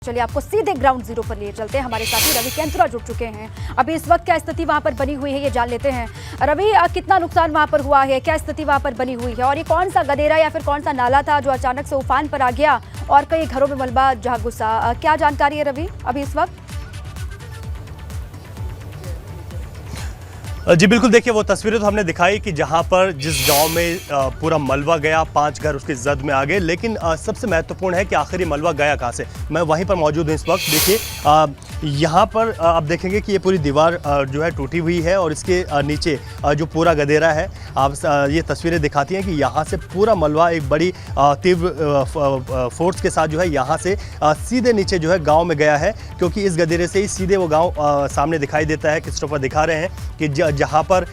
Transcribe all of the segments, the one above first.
चलिए आपको सीधे ग्राउंड जीरो पर लिए चलते हैं। हमारे साथी रवि केंद्रा जुड़ चुके हैं। अभी इस वक्त क्या स्थिति वहां पर बनी हुई है ये जान लेते हैं। रवि, कितना नुकसान वहां पर हुआ है, क्या स्थिति वहां पर बनी हुई है और ये कौन सा गदेरा या फिर कौन सा नाला था जो अचानक से उफान पर आ गया और कई घरों में मलबा जा घुसा? क्या जानकारी है रवि अभी इस वक्त? जी बिल्कुल, देखिए वो तस्वीरें तो हमने दिखाई कि जहां पर जिस गांव में पूरा मलबा गया, 5 घर उसकी जद में आ गए। लेकिन सबसे महत्वपूर्ण है कि आखिर ये मलबा गया कहां से। मैं वहीं पर मौजूद हूं इस वक्त। देखिए यहां पर आप देखेंगे कि ये पूरी दीवार जो है टूटी हुई है और इसके नीचे जो पूरा गदेरा है, आप ये तस्वीरें दिखाती हैं कि यहाँ से पूरा मलबा एक बड़ी तीव्र फोर्स के साथ जो है यहाँ से सीधे नीचे जो है गाँव में गया है। क्योंकि इस गदेरे से ही सीधे वो गाँव सामने दिखाई देता है। किस पर दिखा रहे हैं कि जहाँ पर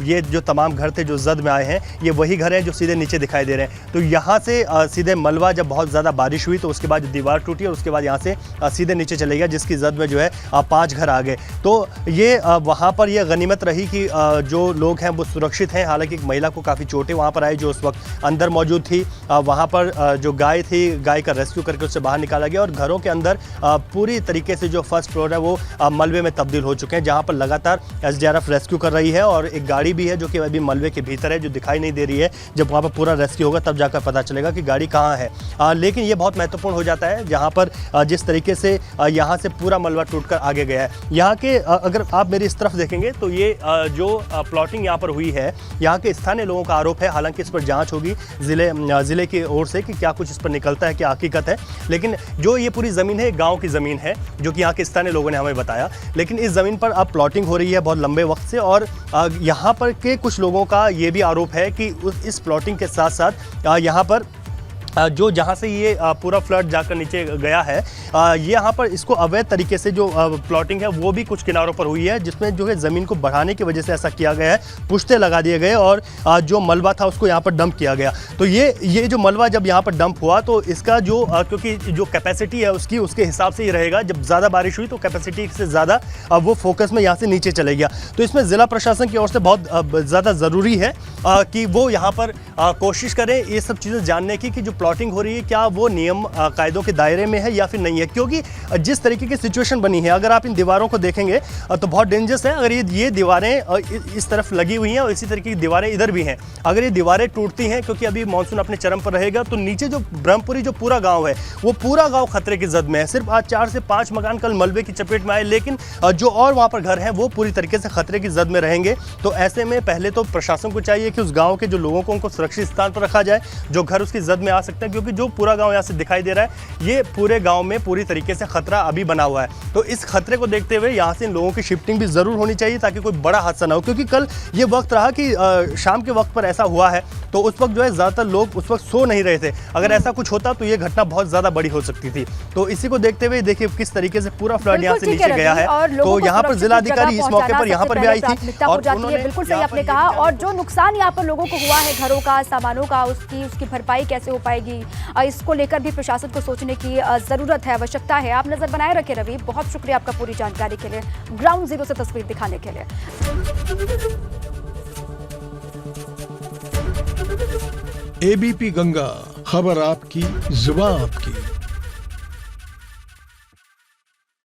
ये जो तमाम घर थे जो जद में आए हैं, ये वही घर हैं जो सीधे नीचे दिखाई दे रहे हैं। तो यहाँ से सीधे मलबा, जब बहुत ज़्यादा बारिश हुई तो उसके बाद दीवार टूटी और उसके बाद यहाँ से सीधे नीचे चले गया, जिसकी जद में जो है 5 घर आ गए। तो ये वहाँ पर ये गनीमत रही कि जो लोग हैं वो सुरक्षित हैं। हालांकि एक महिला को काफ़ी चोटें वहाँ पर आई जो उस वक्त अंदर मौजूद थी। वहाँ पर जो गाय थी, गाय का रेस्क्यू करके उससे बाहर निकाला गया और घरों के अंदर पूरी तरीके से जो फर्स्ट फ्लोर है वो मलबे में तब्दील हो चुके हैं, जहाँ पर लगातार SDRF रेस्क्यू कर रही है। और एक गाड़ी भी है जो कि अभी मलबे के भीतर है, जो दिखाई नहीं दे रही है। जब वहाँ पर पूरा रेस्क्यू होगा तब जाकर पता चलेगा कि गाड़ी कहाँ है। लेकिन ये बहुत महत्वपूर्ण हो जाता है जहाँ पर जिस तरीके से यहाँ से पूरा मलबा टूटकर आगे गया है। यहाँ के अगर आप मेरी इस तरफ देखेंगे तो ये जो प्लॉटिंग यहाँ पर हुई है, यहाँ के स्थानीय लोगों का आरोप है। हालांकि इस पर जाँच होगी ज़िले की ओर से कि क्या कुछ इस पर निकलता है, क्या हकीकत है। लेकिन जो ये पूरी ज़मीन है गाँव की ज़मीन है, जो कि यहाँ के स्थानीय लोगों ने हमें बताया। लेकिन इस ज़मीन पर अब प्लॉटिंग हो रही है बहुत लंबे वक्त से और यहाँ पर के कुछ लोगों का ये भी आरोप है कि इस प्लॉटिंग के साथ साथ यहाँ पर जो जहाँ से ये पूरा फ्लड जाकर नीचे गया है, ये यहाँ पर इसको अवैध तरीके से जो प्लॉटिंग है वो भी कुछ किनारों पर हुई है, जिसमें जो है ज़मीन को बढ़ाने की वजह से ऐसा किया गया है। पुश्ते लगा दिए गए और जो मलबा था उसको यहाँ पर डंप किया गया। तो ये जो मलबा जब यहाँ पर डंप हुआ तो इसका जो क्योंकि जो कैपेसिटी है उसके हिसाब से ही रहेगा। जब ज़्यादा बारिश हुई तो कैपेसिटी से ज़्यादा वो फोकस में यहाँ से नीचे चले गया। तो इसमें ज़िला प्रशासन की ओर से बहुत ज़्यादा ज़रूरी है कि वो यहाँ पर कोशिश करें ये सब चीज़ें जानने की कि जो प्लॉटिंग हो रही है क्या वो नियम कायदों के दायरे में है या फिर नहीं है। क्योंकि जिस तरीके की सिचुएशन बनी है, अगर आप इन दीवारों को देखेंगे तो बहुत डेंजरस है। अगर ये दीवारें इस तरफ लगी हुई हैं और इसी तरीके की दीवारें इधर भी हैं, अगर ये दीवारें टूटती हैं, क्योंकि अभी मानसून अपने चरम पर रहेगा, तो नीचे जो ब्रह्मपुरी जो पूरा गाँव है वो पूरा गाँव खतरे की जद में है। सिर्फ आज 4 से 5 मकान कल मलबे की चपेट में आए, लेकिन जो और वहाँ पर घर हैं वो पूरी तरीके से खतरे की जद में रहेंगे। तो ऐसे में पहले तो प्रशासन को चाहिए कि उस गाँव के जो लोगों को उनको सुरक्षित स्थान पर रखा जाए जो घर उसकी जद में आ सकते हैं। क्योंकि जो पूरा गांव यहाँ से दिखाई दे रहा है, ये पूरे गांव में पूरी तरीके से खतरा अभी बना हुआ है। तो इस खतरे को देखते हुए यहाँ से इन लोगों की शिफ्टिंग भी जरूर होनी चाहिए ताकि कोई बड़ा हादसा ना हो। क्योंकि कल ये वक्त रहा कि शाम के वक्त पर ऐसा हुआ है, तो उस वक्त जो है ज़्यादातर लोग उस वक्त सो नहीं रहे थे। अगर ऐसा कुछ होता तो ये घटना बहुत ज़्यादा बड़ी हो सकती थी। तो इसी को देखते हुए देखिए किस तरीके से पूरा फ्लड यहाँ से नीचे गया है। तो यहाँ पर जिलाधिकारी इस मौके पर यहाँ पर भी आई थी और बिल्कुल सही आपने कहा। और जो नुकसान यहाँ पर लोगों को हुआ है, घरों का, सामानों का, उसकी भरपाई कैसे हो पाएगी, इसको लेकर भी प्रशासन को सोचने की जरूरत है, आवश्यकता है। आप नजर बनाए रखें रवि, बहुत शुक्रिया आपका पूरी जानकारी के लिए, ग्राउंड जीरो से तस्वीर दिखाने के लिए। ABP गंगा, खबर आपकी, जुबान आपकी।